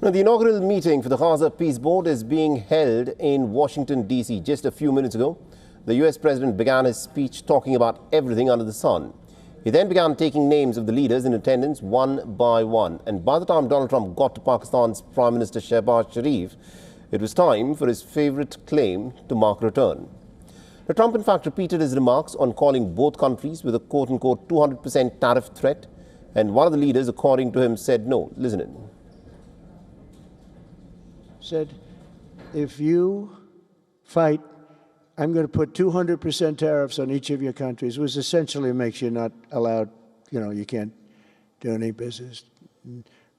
Now, the inaugural meeting for the Gaza Peace Board is being held in Washington, D.C. Just a few minutes ago, the U.S. President began his speech talking about everything under the sun. He then began taking names of the leaders in attendance one by one. And by the time Donald Trump got to Pakistan's Prime Minister Shehbaz Sharif, it was time for his favorite claim to mark return. Now, Trump, in fact, repeated his remarks on calling both countries with a quote-unquote 200% tariff threat. And one of the leaders, according to him, said no. Listen in. Said, if you fight, I'm going to put 200% tariffs on each of your countries, which essentially makes you not allowed, you can't do any business.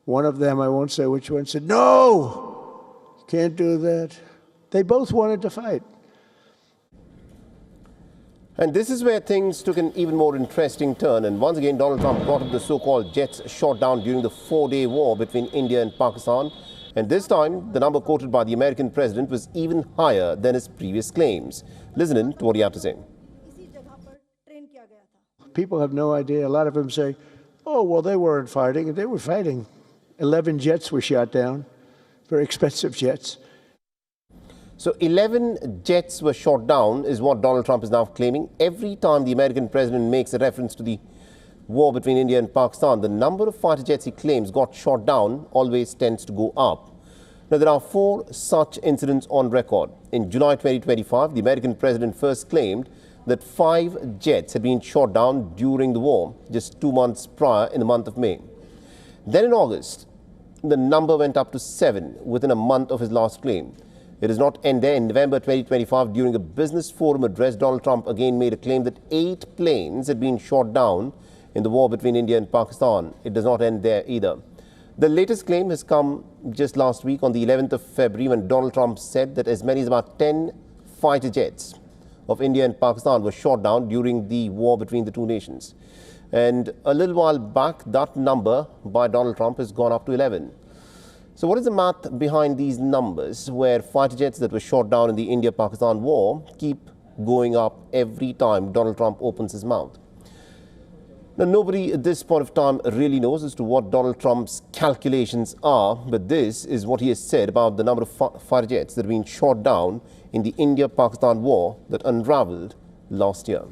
One of them, I won't say which one, said, no, can't do that. They both wanted to fight. And this is where things took an even more interesting turn. And once again, Donald Trump brought up the so-called jets shot down during the 4-day war between India and Pakistan. And this time, the number quoted by the American president was even higher than his previous claims. Listen in to what he had to say. People have no idea. A lot of them say, oh, well, they weren't fighting. They were fighting. 11 jets were shot down, very expensive jets. So 11 jets were shot down is what Donald Trump is now claiming. Every time the American president makes a reference to the war between India and Pakistan, the number of fighter jets he claims got shot down always tends to go up. Now, there are 4 such incidents on record. In July 2025, the American president first claimed that 5 jets had been shot down during the war, just 2 months prior in the month of May. Then in August, the number went up to 7 within a month of his last claim. It does not end there. In November 2025, during a business forum address, Donald Trump again made a claim that 8 planes had been shot down in the war between India and Pakistan. It does not end there either. The latest claim has come just last week on the 11th of February when Donald Trump said that as many as about 10 fighter jets of India and Pakistan were shot down during the war between the two nations. And a little while back, that number by Donald Trump has gone up to 11. So what is the math behind these numbers where fighter jets that were shot down in the India-Pakistan war keep going up every time Donald Trump opens his mouth? Now, nobody at this point of time really knows as to what Donald Trump's calculations are, but this is what he has said about the number of fighter jets that have been shot down in the India-Pakistan war that unraveled last year.